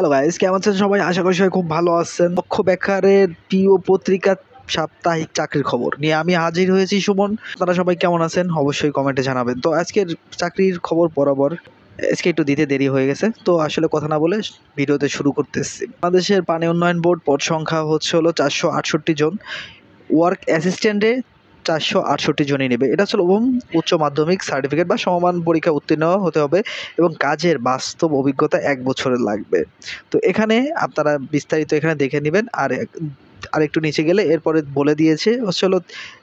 Hello guys, কেমন আছেন সবাই? আশা করি সবাই খুব ভালো আছেন। দক্ষ বেকারের প্রিয় পত্রিকা সাপ্তাহিক চাকরির খবর নিয়ে আমি হাজির হয়েছি সুমন। আপনারা সবাই কেমন আছেন অবশ্যই কমেন্টে জানাবেন। তো আজকের চাকরির খবর বরাবর আজকে একটু দিতে দেরি হয়ে গেছে, তো আসলে কথা না বলে ভিডিওতে শুরু করতেছি। বাংলাদেশের পানি উন্নয়ন বোর্ড পদ সংখ্যা হলো 468 জন। ওয়ার্ক অ্যাসিস্ট্যান্টে 468 জনই নেবে। এটা হচ্ছে উচ্চ মাধ্যমিক সার্টিফিকেট বা সমমান পরীক্ষা উত্তীর্ণ হতে হবে এবং কাজের বাস্তব অভিজ্ঞতা 1 বছরের লাগবে। তো এখানে আপনারা বিস্তারিত এখানে দেখে নেবেন। আর একটু নিচে গেলে এরপরে বলে দিয়েছে হলো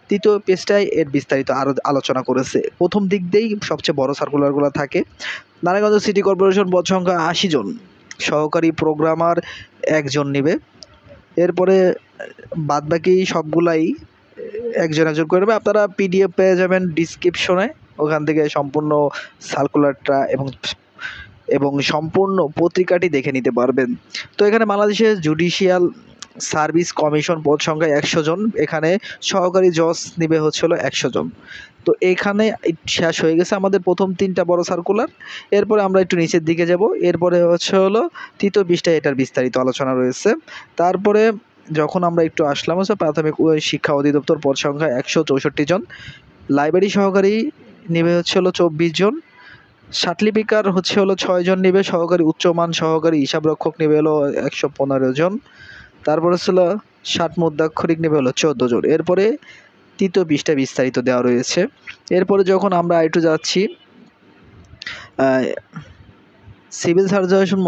তৃতীয় পেজটায় এর বিস্তারিত আরও আলোচনা করেছে। প্রথম দিক দিয়েই সবচেয়ে বড় সার্কুলারগুলো থাকে। নারায়ণগঞ্জ সিটি কর্পোরেশন পদ সংখ্যা 80 জন, সহকারী প্রোগ্রামার 1 জন নেবে। এরপরে বাদবাকি সবগুলাই একজন করে নেবে। আপনারা পিডিএফ পেয়ে যাবেন ডিসক্রিপশনে, ওখান থেকে সম্পূর্ণ সার্কুলারটা এবং সম্পূর্ণ পত্রিকাটি দেখে নিতে পারবেন। তো এখানে বাংলাদেশের জুডিশিয়াল সার্ভিস কমিশন পদ সংখ্যা 100 জন, এখানে সহকারী জজ নেবে হলো 100 জন। তো এখানে শেষ হয়ে গেছে আমাদের প্রথম 3টা বড় সার্কুলার। এরপরে আমরা একটু নিচের দিকে যাব। এরপরে হলো তৃতীয় পৃষ্ঠায় এটার বিস্তারিত আলোচনা রয়েছে। তারপরে যখন আমরা একটু আসলাম প্রাথমিক শিক্ষা অধিদপ্তর পদ সংখ্যা 164 জন, লাইব্রেরি সহকারী নেবে হলো 24 জন, সার্টিফিকার হলো 6 জন নেবে, সহকারী উচ্চমান সহকারী হিসাবরক্ষক নেবে হলো 115 জন, তারপর হলো ষাট মুদ্রাক্ষরিক নেবে হলো 14 জন। এরপরে তৃতীয় পৃষ্ঠায় বিস্তারিত দেওয়া রয়েছে। এরপরে যখন আমরা একটু যাচ্ছি সিভিল সার্জন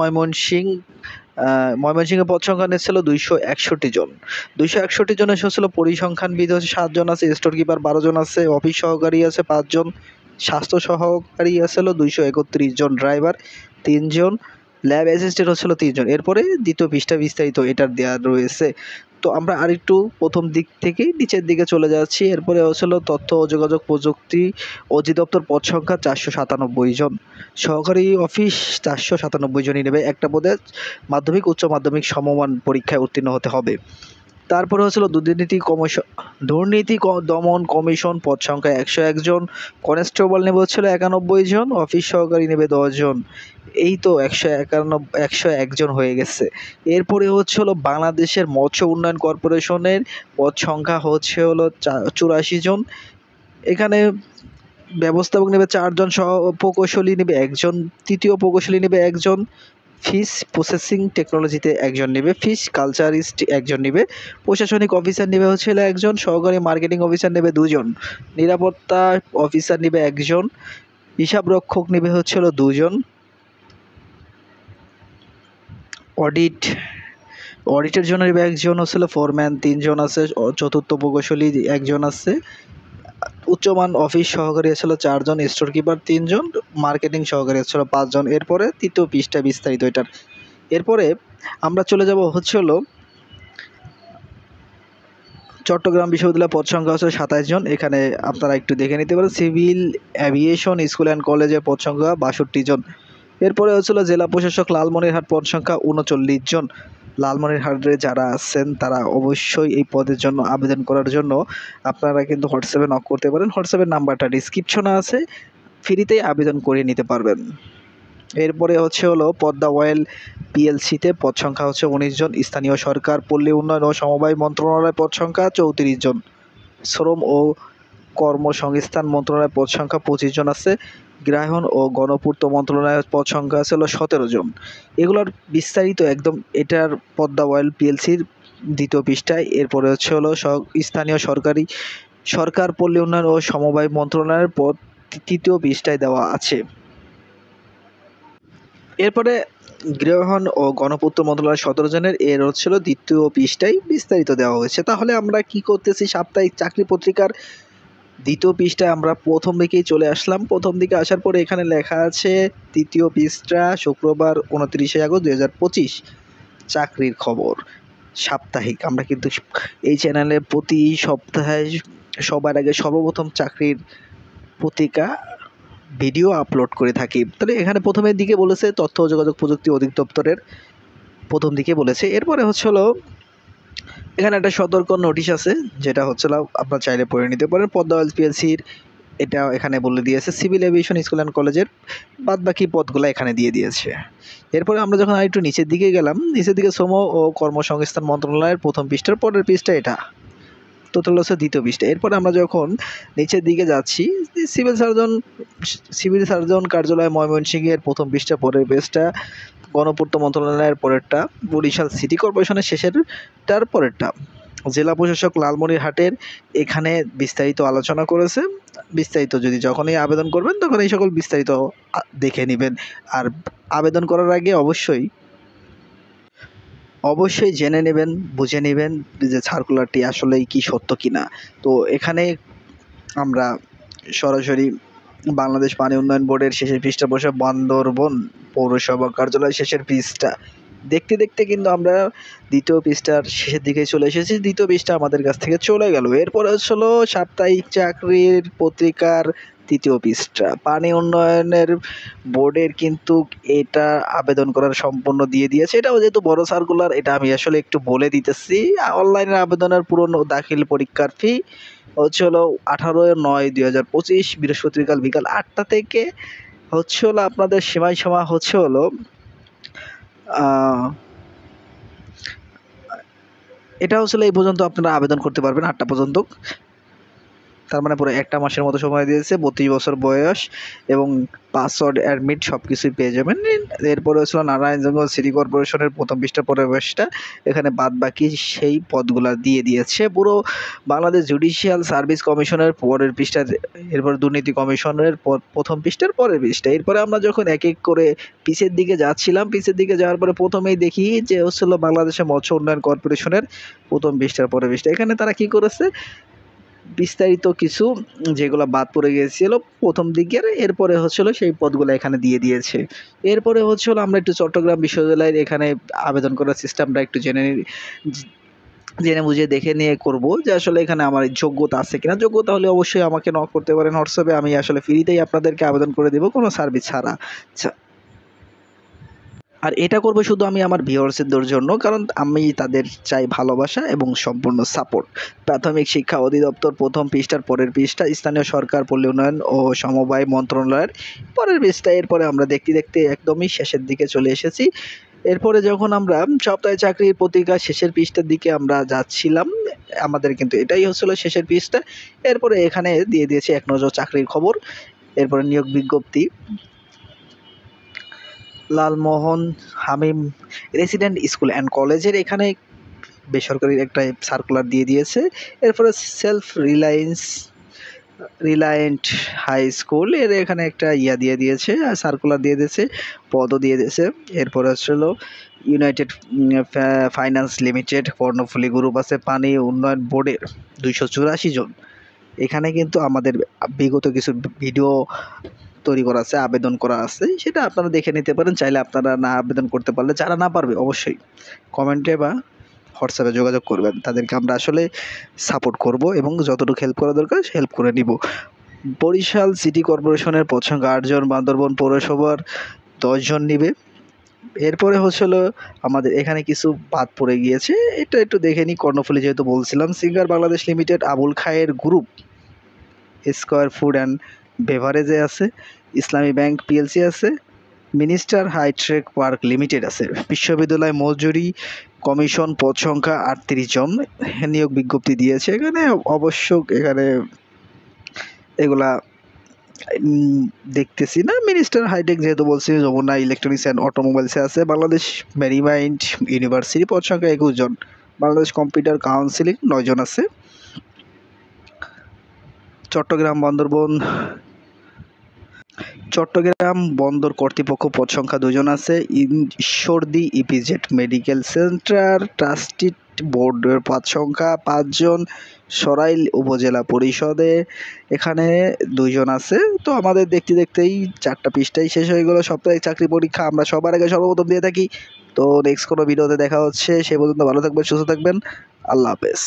ময়মনসিংহের পদ সংখ্যা ছিল 261 জন। 261 জনের হচ্ছিল পরিসংখ্যানবিদ 7 জন আছে, স্টোর কিপার 12 জন আছে, অফিস সহকারী আছে 5 জন, স্বাস্থ্য সহকারী আছে 231 জন, ড্রাইভার 3 জন, ল্যাব অ্যাসিস্ট্যান্ট হচ্ছিল 3 জন। এরপরে দ্বিতীয় পৃষ্ঠা বিস্তারিত এটার দেওয়া রয়েছে। তো আমরা আরেকটু প্রথম দিক থেকেই নিচের দিকে চলে যাচ্ছি। এরপরে হচ্ছিল তথ্য ও যোগাযোগ প্রযুক্তি অধিদপ্তর পদ সংখ্যা 497 জন, সহকারী অফিস 497 জনই নেবে। একটা পদে মাধ্যমিক উচ্চ মাধ্যমিক সমমান পরীক্ষায় উত্তীর্ণ হতে হবে। তারপরে হচ্ছিল দুর্নীতি দমন কমিশন পদ সংখ্যা 101 জন, কনস্টেবল নেবে হচ্ছিল 91 জন, অফিস সহকারী নেবে 10 জন। এই তো 101 জন হয়ে গেছে। এরপরে হলো বাংলাদেশের মৎস্য উন্নয়ন কর্পোরেশনের পদ সংখ্যা হলো 84 জন। এখানে ব্যবস্থাপক নেবে 4 জন, সহ প্রকৌশলী নেবে 1 জন, তৃতীয় প্রকৌশলী নেবে 1 জন, ফিশ প্রসেসিং টেকনোলজিতে 1 জন নেবে, ফিশ কালচারিস্ট 1 জন নেবে, প্রশাসনিক অফিসার নেবে হচ্ছে 1 জন, সহকারী মার্কেটিং অফিসার নেবে 2 জন, নিরাপত্তা অফিসার নেবে 1 জন, হিসাব রক্ষক নেবে হচ্ছে 2 জন, অডিটের জন্য নেবে 1 জন, হচ্ছিল ফোরম্যান 3 জন আছে, চতুর্থ প্রকৌশলী 1 জন আছে, উচ্চমান অফিস সহকারী ছিল 4 জন, স্টোর কিপার 3 জন, মার্কেটিং সহকারী ছিল 5 জন। এরপরে তৃতীয় পৃষ্ঠা বিস্তারিত এটার। এরপরে আমরা চলে যাব হলো চট্টগ্রাম বিশ্ববিদ্যালয় পদ সংখ্যা হচ্ছে 27 জন। এখানে আপনারা একটু দেখে নিতে পারেন। সিভিল অ্যাভিয়েশন স্কুল অ্যান্ড কলেজের পদ সংখ্যা 62 জন। এরপরে হচ্ছিল জেলা প্রশাসক লালমনিরহাট পদ সংখ্যা 39 জন। লালমনিরহাটে যারা আছেন তারা অবশ্যই এই পদের জন্য আবেদন করার জন্য আপনারা কিন্তু হোয়াটসঅ্যাপে নক করতে পারেন। হোয়াটসঅ্যাপের নাম্বারটা ডিসক্রিপশনে আছে, ফ্রিতেই আবেদন করে নিতে পারবেন। এরপরে হলো পদ্মা অয়েল পিএলসিতে পদ সংখ্যা হচ্ছে 19 জন, স্থানীয় সরকার পল্লী উন্নয়ন ও সমবায় মন্ত্রণালয় পদ সংখ্যা 34 জন, শ্রম ও কর্মসংস্থান মন্ত্রণালয় পদ সংখ্যা 25 জন আছে, গৃহায়ন ও গণপূর্ত মন্ত্রণালয়ের পদ সংখ্যা আছে 17 জন। এগুলোর বিস্তারিত একদম এটার পদ্মা অয়েল পিএলসির দ্বিতীয় পৃষ্ঠায়। এরপরে হলো স্থানীয় সরকার পল্লী উন্নয়ন ও সমবায় মন্ত্রণালয়ের পদ তৃতীয় পৃষ্ঠায় দেওয়া আছে। এরপরে গৃহায়ন ও গণপূর্ত মন্ত্রণালয় 17 জনের, এর হচ্ছিল দ্বিতীয় পৃষ্ঠায় বিস্তারিত দেওয়া হয়েছে। তাহলে আমরা কি করতেছি, সাপ্তাহিক চাকরি পত্রিকার দ্বিতীয় পৃষ্ঠায় আমরা প্রথম দিকেই চলে আসলাম। প্রথম দিকে আসার পরে এখানে লেখা আছে তৃতীয় পৃষ্ঠা, শুক্রবার 29শে আগস্ট 2025 চাকরির খবর সাপ্তাহিক। আমরা কিন্তু এই চ্যানেলে প্রতি সপ্তাহে সবার আগে সর্বপ্রথম চাকরির পত্রিকা ভিডিও আপলোড করে থাকি। তাহলে এখানে প্রথমের দিকে বলেছে তথ্য ও যোগাযোগ প্রযুক্তি অধিদপ্তরের প্রথম দিকে বলেছে। এরপরে হলো এখানে একটা সতর্ক নোটিশ আছে, যেটা হচ্ছিল আপনার চাইলে পড়ে নিতে পারেন। পদ্মা অয়েল পিএলসির এটা এখানে বলে দিয়েছে। সিভিল এভিয়েশন স্কুল অ্যান্ড কলেজের বাদবাকি পদগুলো এখানে দিয়ে দিয়েছে। এরপরে আমরা যখন আরেকটু নিচের দিকে গেলাম, নিচের দিকে শ্রম ও কর্মসংস্থান মন্ত্রণালয়ের প্রথম পৃষ্ঠার পরের পৃষ্ঠা এটা, টোটাল হচ্ছে দ্বিতীয় পৃষ্ঠা। এরপরে আমরা যখন নিচের দিকে যাচ্ছি, সিভিল সার্জন কার্যালয় ময়মনসিংহের প্রথম পৃষ্ঠা পরের পৃষ্ঠা, গণপূর্ত মন্ত্রণালয়ের পরেরটা, বরিশাল সিটি কর্পোরেশনের শেষেরটার পরেরটা, জেলা প্রশাসক লালমনিরহাটের এখানে বিস্তারিত আলোচনা করেছে। বিস্তারিত যদি যখনই আবেদন করবেন তখন এই সকল বিস্তারিত দেখে নেবেন। আর আবেদন করার আগে অবশ্যই জেনে নেবেন, বুঝে নেবেন যে সার্কুলারটি আসলেই কি সত্য কিনা। তো এখানে আমরা সরাসরি বাংলাদেশ পানি উন্নয়ন বোর্ডের শেষের পৃষ্ঠা বসে বান্দরবন পৌরসভা কার্যালয় শেষের পৃষ্ঠা দেখতে দেখতে কিন্তু আমরা দ্বিতীয় পৃষ্ঠার শেষের দিকে চলে এসেছি। দ্বিতীয় পৃষ্ঠা আমাদের কাছ থেকে চলে গেল। এরপরে হলো সাপ্তাহিক চাকরির পত্রিকার তৃতীয় পৃষ্ঠা। পানি উন্নয়নের বোর্ডের কিন্তু এটা আবেদন করার সম্পূর্ণ দিয়ে দিয়েছে। এটাও যেহেতু বড় সার্কুলার, এটা আমি আসলে একটু বলে দিতেছি। অনলাইনে আবেদনের পুরনো দাখিল পরীক্ষার ফি হলো 18/9/2025 বৃহস্পতিবার বিকাল 8টা থেকে হলো আপনাদের সীমা হলো এটা এই পর্যন্ত আপনারা আবেদন করতে পারবেন 8টা পর্যন্ত। তার মানে পুরো একটা মাসের মতো সময় দিয়েছে। 32 বছর বয়স এবং পাসওয়ার্ড অ্যাডমিট সব কিছুই পেয়ে যাবেন। এরপরে হচ্ছিল নারায়ণগঞ্জ সিটি কর্পোরেশনের প্রথম পৃষ্ঠা পরের পৃষ্ঠা, এখানে বাদ বাকি সেই পদগুলা দিয়ে দিয়েছে। পুরো বাংলাদেশ জুডিশিয়াল সার্ভিস কমিশনের পরের পৃষ্ঠা, এরপর দুর্নীতি কমিশনের প্রথম পৃষ্ঠার পরের পৃষ্ঠা। এরপরে আমরা যখন এক এক করে পিছের দিকে যাচ্ছিলাম, পিছের দিকে যাওয়ার পরে প্রথমেই দেখি যে হচ্ছিল বাংলাদেশের মৎস্য উন্নয়ন কর্পোরেশনের প্রথম পৃষ্ঠার পরের পৃষ্ঠা। এখানে তারা কি করেছে, বিস্তারিত কিছু যেগুলো বাদ পড়ে গিয়েছিল প্রথম দিকের, এরপরে হচ্ছিল সেই পদগুলো এখানে দিয়ে দিয়েছে। এরপরে হচ্ছিল আমরা একটু চট্টগ্রাম বিশ্ববিদ্যালয়ের এখানে আবেদন করার সিস্টেমটা একটু জেনে বুঝে দেখে নিয়ে করব যে আসলে এখানে আমার যোগ্যতা আছে কিনা। যোগ্যতা হলে অবশ্যই আমাকে নক করতে পারেন হোয়াটসঅ্যাপে। আমি আসলে ফ্রিতেই আপনাদেরকে আবেদন করে দেবো, কোনো সার্ভিস ছাড়া। আর এটা করবো শুধু আমি আমার ভিউয়ার্সদের জন্য, কারণ আমি তাদের চাই ভালোবাসা এবং সম্পূর্ণ সাপোর্ট। প্রাথমিক শিক্ষা অধিদপ্তর প্রথম পৃষ্ঠার পরের পৃষ্ঠা, স্থানীয় সরকার পল্লী উন্নয়ন ও সমবায় মন্ত্রণালয়ের পরের পৃষ্ঠা। এরপরে আমরা দেখতে দেখতে একদমই শেষের দিকে চলে এসেছি। এরপরে যখন আমরা সপ্তাহে চাকরির পত্রিকা শেষের পৃষ্ঠার দিকে আমরা যাচ্ছিলাম, আমাদের কিন্তু এটাই হচ্ছিল শেষের পৃষ্ঠা। এরপরে এখানে দিয়ে দিয়েছে এক নজর চাকরির খবর। এরপরে নিয়োগ বিজ্ঞপ্তি, লালমোহন হামিম রেসিডেন্ট স্কুল অ্যান্ড কলেজের এখানে বেসরকারি একটা সার্কুলার দিয়ে দিয়েছে। এরপরে সেলফ রিলায়েন্ট হাই স্কুল এর এখানে একটা দিয়ে দিয়েছে, সার্কুলার দিয়ে দিয়েছে, পদও দিয়ে দিয়েছে। এরপরে হলো United finance limited Karnaphuli group আছে, পানি উন্নয়ন বোর্ডের 284 জন। এখানে কিন্তু আমাদের বিগত কিছু ভিডিও তৈরি করা আছে, আবেদন করা আছে, সেটা আপনারা দেখে নিতে পারেন। চাইলে আপনারা না আবেদন করতে পারলে, যারা না পারবে অবশ্যই কমেন্টে বা হোয়াটসঅ্যাপে যোগাযোগ করবেন। তাদেরকে আমরা আসলে সাপোর্ট করব এবং যতটুকু হেল্প করা দরকার হেল্প করে নিব। বরিশাল সিটি কর্পোরেশনের পদ সংখ্যা 8 জন, বান্দরবন পৌরসভার 10 জন নিবে। এরপরে হচ্ছিল আমাদের এখানে কিছু বাদ পড়ে গিয়েছে, এটা একটু দেখে নিই। কর্ণফুলী যেহেতু বলছিলাম, Singer Bangladesh limited Abul Khayer group, square food and বেভারেজে আছে, ইসলামী ব্যাংক পিএলসি আছে, মিনিস্টার হাইট্রেক পার্ক লিমিটেড আছে। বিশ্ববিদ্যালয় মজুরি কমিশন পদ সংখ্যা 38 জন নিয়োগ বিজ্ঞপ্তি দিয়েছে। এখানে অবশ্য এখানে এগুলা দেখতেছি না। মিনিস্টার হাইটেক যেহেতু বলছি, যমুনা ইলেকট্রনিক্স অ্যান্ড অটোমোবাইলসে আছে। বাংলাদেশ মেরিমাইন্ড ইউনিভার্সিটি পদ সংখ্যা 21 জন। বাংলাদেশ কম্পিউটার কাউন্সিলিং 9 জন আছে। চট্টগ্রাম বন্দর কর্তৃপক্ষ পদ সংখ্যা 2 জন আছে। Ishwardi EPZ medical centre trustee বোর্ডের পদ সংখ্যা 5 জন। সরাইল উপজেলা পরিষদে এখানে 2 জন আছে। তো আমাদের দেখতে দেখতেই 4টা পৃষ্ঠাই শেষ হয়ে গেল। সপ্তাহে চাকরি পরীক্ষা আমরা সবার আগে সর্বপ্রথম দিয়ে থাকি। তো নেক্সট কোনো ভিডিওতে দেখা হচ্ছে, সে পর্যন্ত ভালো থাকবেন, সুস্থ থাকবেন, আল্লাহ হাফেজ।